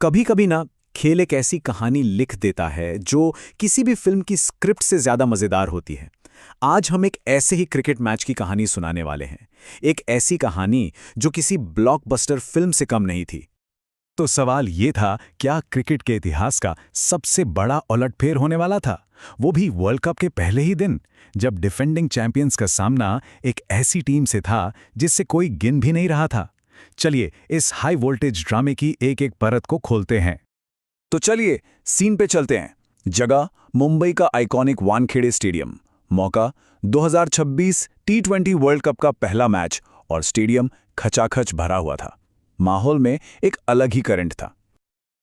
कभी कभी ना खेल एक ऐसी कहानी लिख देता है जो किसी भी फिल्म की स्क्रिप्ट से ज्यादा मजेदार होती है। आज हम एक ऐसे ही क्रिकेट मैच की कहानी सुनाने वाले हैं। एक ऐसी कहानी जो किसी ब्लॉकबस्टर फिल्म से कम नहीं थी। तो सवाल ये था, क्या क्रिकेट के इतिहास का सबसे बड़ा उलटफेर होने वाला था, वो भी वर्ल्ड कप के पहले ही दिन, जब डिफेंडिंग चैंपियंस का सामना एक ऐसी टीम से था जिससे कोई गिन भी नहीं रहा था। चलिए इस हाई वोल्टेज ड्रामे की एक एक परत को खोलते हैं। तो चलिए सीन पे चलते हैं। जगह मुंबई का आइकॉनिक वानखेड़े स्टेडियम। मौका 2026 टी20 वर्ल्ड कप का पहला मैच और स्टेडियम खचाखच भरा हुआ था। माहौल में एक अलग ही करंट था।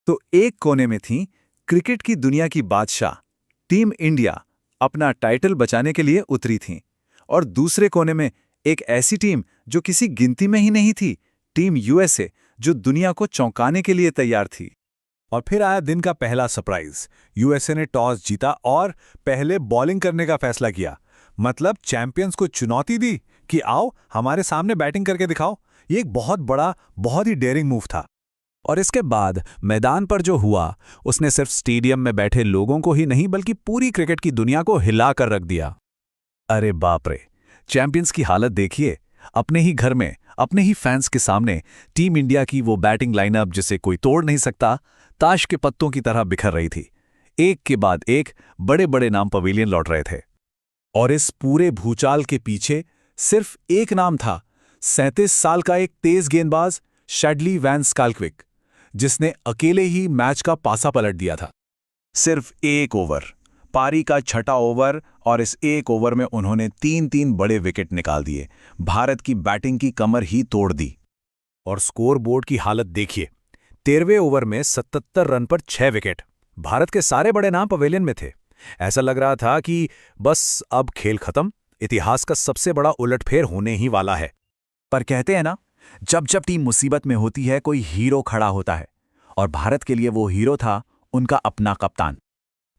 तो एक कोने में थी क्रिकेट की दुनिया की बादशाह टीम इंडिया, अपना टाइटल बचाने के लिए उतरी थी, और दूसरे कोने में एक ऐसी टीम जो किसी गिनती में ही नहीं थी, टीम यूएसए, जो दुनिया को चौंकाने के लिए तैयार थी। और फिर आया दिन का पहला सरप्राइज। यूएसए ने टॉस जीता और पहले बॉलिंग करने का फैसला किया। मतलब चैंपियंस को चुनौती दी कि आओ हमारे सामने बैटिंग करके दिखाओ। ये एक बहुत बड़ा, बहुत ही डेयरिंग मूव था। और इसके बाद मैदान पर जो हुआ उसने सिर्फ स्टेडियम में बैठे लोगों को ही नहीं बल्कि पूरी क्रिकेट की दुनिया को हिला कर रख दिया। अरे बाप रे, चैंपियंस की हालत देखिए। अपने ही घर में, अपने ही फैंस के सामने टीम इंडिया की वो बैटिंग लाइनअप जिसे कोई तोड़ नहीं सकता, ताश के पत्तों की तरह बिखर रही थी। एक के बाद एक बड़े बड़े नाम पवेलियन लौट रहे थे। और इस पूरे भूचाल के पीछे सिर्फ एक नाम था, 37 साल का एक तेज गेंदबाज शैडली वैन स्काल्क्विक, जिसने अकेले ही मैच का पासा पलट दिया था। सिर्फ एक ओवर, पारी का छठा ओवर, और इस एक ओवर में उन्होंने 3-3 बड़े विकेट निकाल दिए। भारत की बैटिंग की कमर ही तोड़ दी। और स्कोर बोर्ड की हालत देखिए। 13वें ओवर में 77 रन पर 6 विकेट। भारत के सारे बड़े नाम पवेलियन में थे। ऐसा लग रहा था कि बस अब खेल खत्म, इतिहास का सबसे बड़ा उलटफेर होने ही वाला है। पर कहते हैं ना, जब जब टीम मुसीबत में होती है कोई हीरो खड़ा होता है, और भारत के लिए वो हीरो था उनका अपना कप्तान।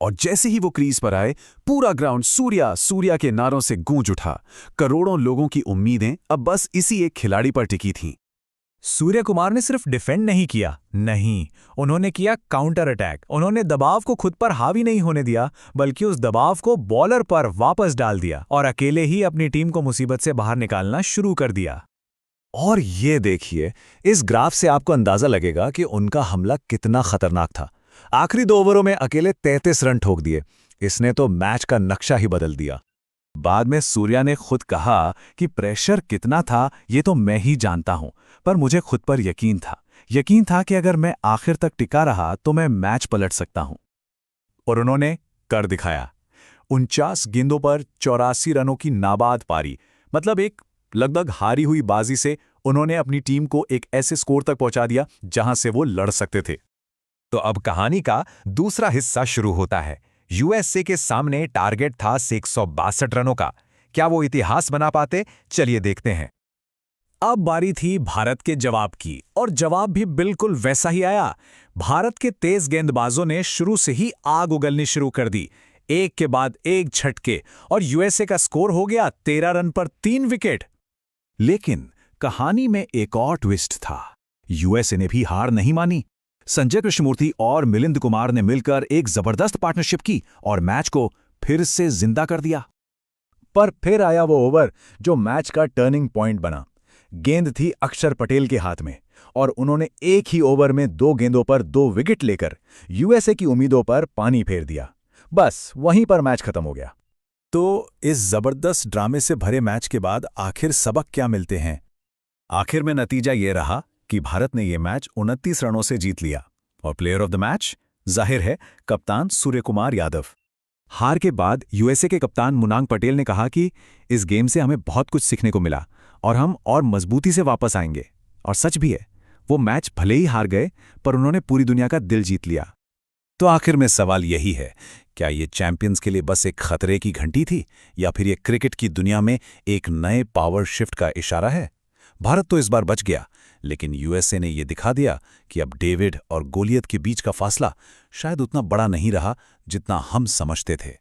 और जैसे ही वो क्रीज पर आए, पूरा ग्राउंड सूर्या सूर्या के नारों से गूंज उठा। करोड़ों लोगों की उम्मीदें अब बस इसी एक खिलाड़ी पर टिकी थीं। सूर्य कुमार ने सिर्फ डिफेंड नहीं किया, नहीं, उन्होंने किया काउंटर अटैक। उन्होंने दबाव को खुद पर हावी नहीं होने दिया, बल्कि उस दबाव को बॉलर पर वापस डाल दिया और अकेले ही अपनी टीम को मुसीबत से बाहर निकालना शुरू कर दिया। और ये देखिए, इस ग्राफ से आपको अंदाजा लगेगा कि उनका हमला कितना खतरनाक था। आखिरी 2 ओवरों में अकेले 33 रन ठोक दिए। इसने तो मैच का नक्शा ही बदल दिया। बाद में सूर्या ने खुद कहा कि प्रेशर कितना था ये तो मैं ही जानता हूं, पर मुझे खुद पर यकीन था कि अगर मैं आखिर तक टिका रहा तो मैं मैच पलट सकता हूं। और उन्होंने कर दिखाया। 49 गेंदों पर 84 रनों की नाबाद पारी, मतलब एक लगभग हारी हुई बाजी से उन्होंने अपनी टीम को एक ऐसे स्कोर तक पहुंचा दिया जहां से वो लड़ सकते थे। तो अब कहानी का दूसरा हिस्सा शुरू होता है। यूएसए के सामने टारगेट था 162 रनों का। क्या वो इतिहास बना पाते? चलिए देखते हैं। अब बारी थी भारत के जवाब की, और जवाब भी बिल्कुल वैसा ही आया। भारत के तेज गेंदबाजों ने शुरू से ही आग उगलनी शुरू कर दी, एक के बाद एक झटके, और यूएसए का स्कोर हो गया 13 रन पर 3 विकेट। लेकिन कहानी में एक और ट्विस्ट था। यूएसए ने भी हार नहीं मानी। संजय कृष्णमूर्ति और मिलिंद कुमार ने मिलकर एक जबरदस्त पार्टनरशिप की और मैच को फिर से जिंदा कर दिया। पर फिर आया वो ओवर जो मैच का टर्निंग पॉइंट बना। गेंद थी अक्षर पटेल के हाथ में, और उन्होंने एक ही ओवर में 2 गेंदों पर 2 विकेट लेकर यूएसए की उम्मीदों पर पानी फेर दिया। बस वहीं पर मैच खत्म हो गया। तो इस जबरदस्त ड्रामे से भरे मैच के बाद आखिर सबक क्या मिलते हैं? आखिर में नतीजा ये रहा कि भारत ने ये मैच 29 रनों से जीत लिया, और प्लेयर ऑफ द मैच जाहिर है कप्तान सूर्य कुमार यादव। हार के बाद यूएसए के कप्तान मुनांग पटेल ने कहा कि इस गेम से हमें बहुत कुछ सीखने को मिला और हम और मजबूती से वापस आएंगे। और सच भी है, वो मैच भले ही हार गए पर उन्होंने पूरी दुनिया का दिल जीत लिया। तो आखिर में सवाल यही है, क्या ये चैंपियंस के लिए बस एक खतरे की घंटी थी, या फिर ये क्रिकेट की दुनिया में एक नए पावर शिफ्ट का इशारा है? भारत तो इस बार बच गया, लेकिन यूएसए ने यह दिखा दिया कि अब डेविड और गोलियत के बीच का फासला शायद उतना बड़ा नहीं रहा जितना हम समझते थे।